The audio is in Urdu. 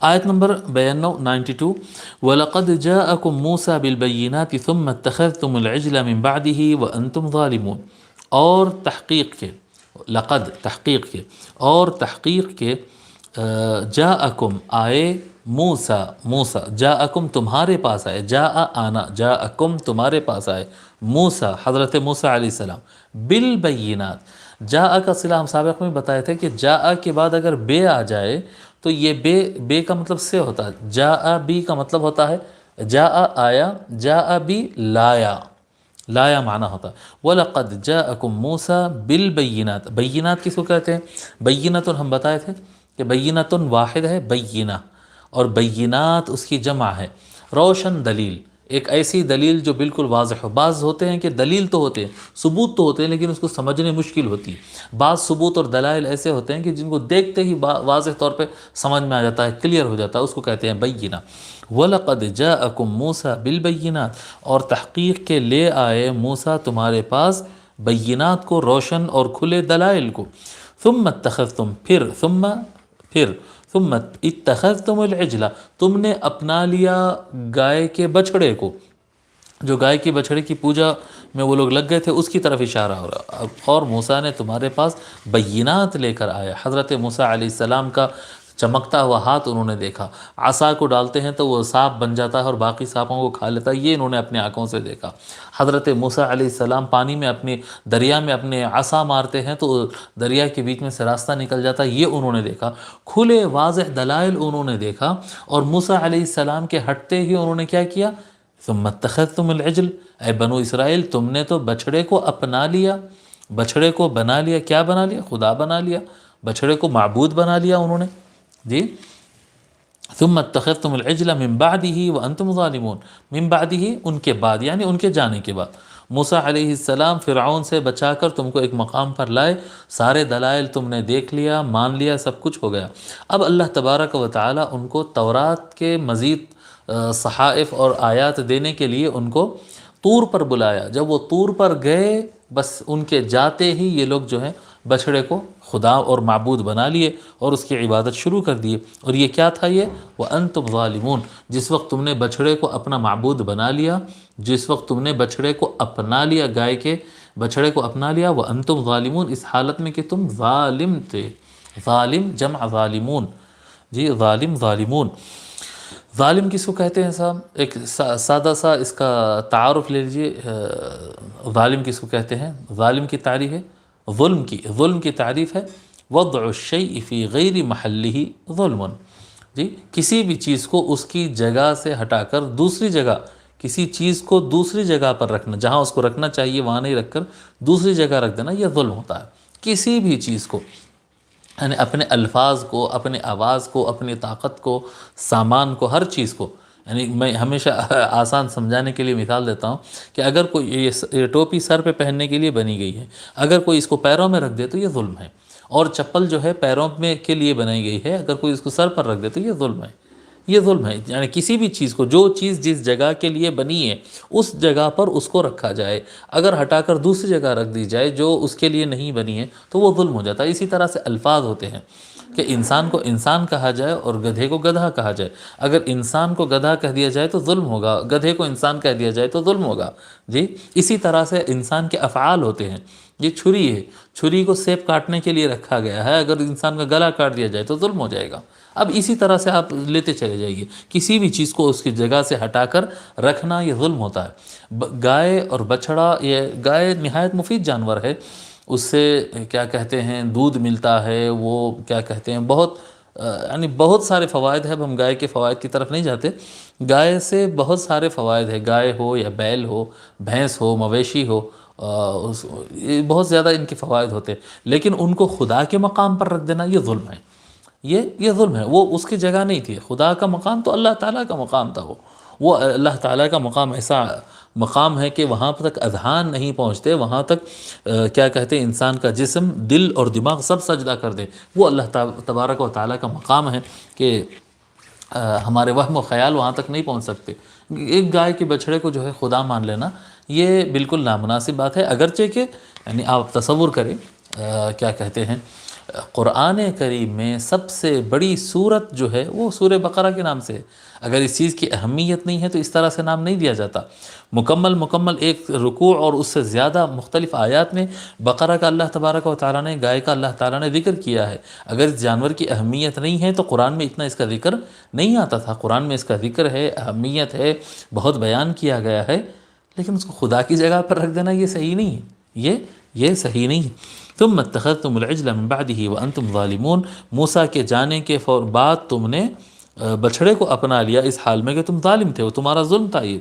آیت نمبر 92 وَلَقَدْ جَاءَكُمْ مُوسَى بِالْبَيِّنَاتِ ثُمَّ اتَّخَذْتُمُ الْعِجْلَ مِنْ بَعْدِهِ وَأَنْتُمْ ظَالِمُونَ، اور تحقیق کے، لقد تحقیق کے، اور تحقیق کے، جاءکم آئے، موسیٰ موسیٰ، جاءکم تمہارے پاس آئے، جاء آنا، جاءکم تمہارے پاس آئے، موسیٰ حضرت موسیٰ علیہ السلام، بالبینات۔ جاء کا صلہ ہم سابق میں بتائے تھے کہ جاء کے بعد اگر بے آ جائے تو یہ بے کا مطلب سے ہوتا ہے، جاء بی کا مطلب ہوتا ہے جاء آیا، جاء بی لایا، لایا معنی ہوتا ہے۔ وَلَقَدْ جَاءَكُمْ مُوسَى بِالْبَيِّنَاتِ، بینات کس کو کہتے ہیں؟ بینۃ ہم بتائے تھے کہ بینۃ واحد ہے بینہ، اور بینات اس کی جمع ہے، روشن دلیل، ایک ایسی دلیل جو بالکل واضح ہو۔ بعض ہوتے ہیں کہ دلیل تو ہوتے ہیں، ثبوت تو ہوتے ہیں، لیکن اس کو سمجھنے مشکل ہوتی ہے۔ بعض ثبوت اور دلائل ایسے ہوتے ہیں کہ جن کو دیکھتے ہی واضح طور پہ سمجھ میں آ جاتا ہے، کلیئر ہو جاتا ہے، اس کو کہتے ہیں بینہ۔ وَلَقَدْ جَاءَكُمْ مُوسَى بِالْبَيِّنَاتِ، اور تحقیق کے لے آئے موسیٰ تمہارے پاس بینات کو، روشن اور کھلے دلائل کو۔ ثُمَّ اتَّخَذْتُمْ، پھر ثم اتخذتم العجل، تم نے اپنا لیا گائے کے بچھڑے کو، جو گائے کی بچھڑے کی پوجا میں وہ لوگ لگ گئے تھے، اس کی طرف اشارہ ہو رہا۔ اور موسیٰ نے تمہارے پاس بینات لے کر آیا، حضرت موسیٰ علیہ السلام کا چمکتا ہوا ہاتھ انہوں نے دیکھا، عصا کو ڈالتے ہیں تو وہ سانپ بن جاتا ہے اور باقی سانپوں کو کھا لیتا ہے، یہ انہوں نے اپنے آنکھوں سے دیکھا۔ حضرت موسیٰ علیہ السلام پانی میں اپنے دریا میں اپنے عصا مارتے ہیں تو دریا کے بیچ میں سے راستہ نکل جاتا ہے، یہ انہوں نے دیکھا۔ کھلے واضح دلائل انہوں نے دیکھا، اور موسیٰ علیہ السلام کے ہٹتے ہی انہوں نے کیا کیا؟ ثم اتخذتم العجل، اے بنو اسرائیل تم نے تو بچھڑے کو اپنا لیا، بچھڑے کو بنا لیا، کیا بنا لیا؟ خدا بنا لیا، بچھڑے کو معبود بنا لیا انہوں نے، جی۔ ثم اتخذتم العجل من بعده وانتم ظالمون، من بعده ان کے بعد، یعنی ان کے جانے کے بعد۔ موسیٰ علیہ السلام فرعون سے بچا کر تم کو ایک مقام پر لائے، سارے دلائل تم نے دیکھ لیا، مان لیا، سب کچھ ہو گیا۔ اب اللہ تبارک و تعالی ان کو تورات کے مزید صحائف اور آیات دینے کے لیے ان کو طور پر بلایا۔ جب وہ طور پر گئے، بس ان کے جاتے ہی یہ لوگ جو ہیں بچھڑے کو خدا اور معبود بنا لیے اور اس کی عبادت شروع کر دیے۔ اور یہ کیا تھا؟ یہ وَأَنْتُمْ ظَالِمُونَ، جس وقت تم نے بچھڑے کو اپنا معبود بنا لیا، جس وقت تم نے بچھڑے کو اپنا لیا، گائے کے بچھڑے کو اپنا لیا، وَأَنْتُمْ ظَالِمُونَ، اس حالت میں کہ تم ظالم تھے۔ ظالم جمع ظالمون، جی، ظالم ظالمون۔ ظالم کس کو کہتے ہیں صاحب؟ ایک سادہ سا اس کا تعارف لے لیجئے، ظالم کس کو کہتے ہیں؟ ظالم کی تعریف ہے ظلم کی تعریف ہے وضع الشیء فی غیر محلہ ظلم، جی، کسی بھی چیز کو اس کی جگہ سے ہٹا کر دوسری جگہ، کسی چیز کو دوسری جگہ پر رکھنا، جہاں اس کو رکھنا چاہیے وہاں نہیں رکھ کر دوسری جگہ رکھ دینا، یہ ظلم ہوتا ہے۔ کسی بھی چیز کو، یعنی اپنے الفاظ کو، اپنے آواز کو، اپنی طاقت کو، سامان کو، ہر چیز کو، یعنی میں ہمیشہ آسان سمجھانے کے لیے مثال دیتا ہوں کہ اگر کوئی یہ ٹوپی سر پہ پہننے کے لیے بنی گئی ہے، اگر کوئی اس کو پیروں میں رکھ دے تو یہ ظلم ہے، اور چپل جو ہے پیروں میں کے لیے بنائی گئی ہے، اگر کوئی اس کو سر پر رکھ دے تو یہ ظلم ہے، یہ ظلم ہے۔ یعنی کسی بھی چیز کو، جو چیز جس جگہ کے لیے بنی ہے اس جگہ پر اس کو رکھا جائے، اگر ہٹا کر دوسری جگہ رکھ دی جائے جو اس کے لیے نہیں بنی ہے تو وہ ظلم ہو جاتا ہے۔ اسی طرح سے الفاظ ہوتے ہیں کہ انسان کو انسان کہا جائے اور گدھے کو گدھا کہا جائے، اگر انسان کو گدھا کہہ دیا جائے تو ظلم ہوگا، گدھے کو انسان کہہ دیا جائے تو ظلم ہوگا، جی۔ اسی طرح سے انسان کے افعال ہوتے ہیں، یہ چھری ہے، چھری کو سیب کاٹنے کے لیے رکھا گیا ہے، اگر انسان کا گلا کاٹ دیا جائے تو ظلم ہو جائے گا۔ اب اسی طرح سے آپ لیتے چلے جائیے، کسی بھی چیز کو اس کی جگہ سے ہٹا کر رکھنا یہ ظلم ہوتا ہے۔ گائے اور بچھڑا، یہ گائے نہایت مفید جانور ہے، اس سے کیا کہتے ہیں دودھ ملتا ہے، وہ کیا کہتے ہیں بہت، یعنی بہت سارے فوائد ہیں۔ اب ہم گائے کے فوائد کی طرف نہیں جاتے، گائے سے بہت سارے فوائد ہیں، گائے ہو یا بیل ہو، بھینس ہو، مویشی ہو، بہت زیادہ ان کے فوائد ہوتے ہیں، لیکن ان کو خدا کے مقام پر رکھ دینا یہ ظلم ہے، یہ ظلم ہے۔ وہ اس کی جگہ نہیں تھی، خدا کا مقام تو اللہ تعالیٰ کا مقام تھا، وہ اللہ تعالیٰ کا مقام ایسا مقام ہے کہ وہاں تک اذہان نہیں پہنچتے، وہاں تک کیا کہتے ہیں انسان کا جسم، دل اور دماغ سب سجدہ کر دے، وہ اللہ تبارک و تعالیٰ کا مقام ہے کہ ہمارے وہم و خیال وہاں تک نہیں پہنچ سکتے۔ ایک گائے کے بچھڑے کو جو ہے خدا مان لینا یہ بالکل نامناسب بات ہے، اگرچہ کہ یعنی آپ تصور کریں کیا کہتے ہیں قرآن کریم میں سب سے بڑی سورت جو ہے وہ سورہ بقرہ کے نام سے ہے۔ اگر اس چیز کی اہمیت نہیں ہے تو اس طرح سے نام نہیں دیا جاتا۔ مکمل ایک رکوع اور اس سے زیادہ مختلف آیات میں بقرہ کا اللہ تبارک و تعالیٰ نے، گائے کا اللہ تعالیٰ نے ذکر کیا ہے۔ اگر اس جانور کی اہمیت نہیں ہے تو قرآن میں اتنا اس کا ذکر نہیں آتا تھا۔ قرآن میں اس کا ذکر ہے، اہمیت ہے، بہت بیان کیا گیا ہے، لیکن اس کو خدا کی جگہ پر رکھ دینا یہ صحیح نہیں ہے، یہ صحیح نہیں ہے۔ ثم اتخذتم العجل من بعده وانتم ظالمون، موسیٰ کے جانے کے بعد تم نے بچھڑے کو اپنا لیا اس حال میں کہ تم ظالم تھے، وہ تمہارا ظلم تھا یہ۔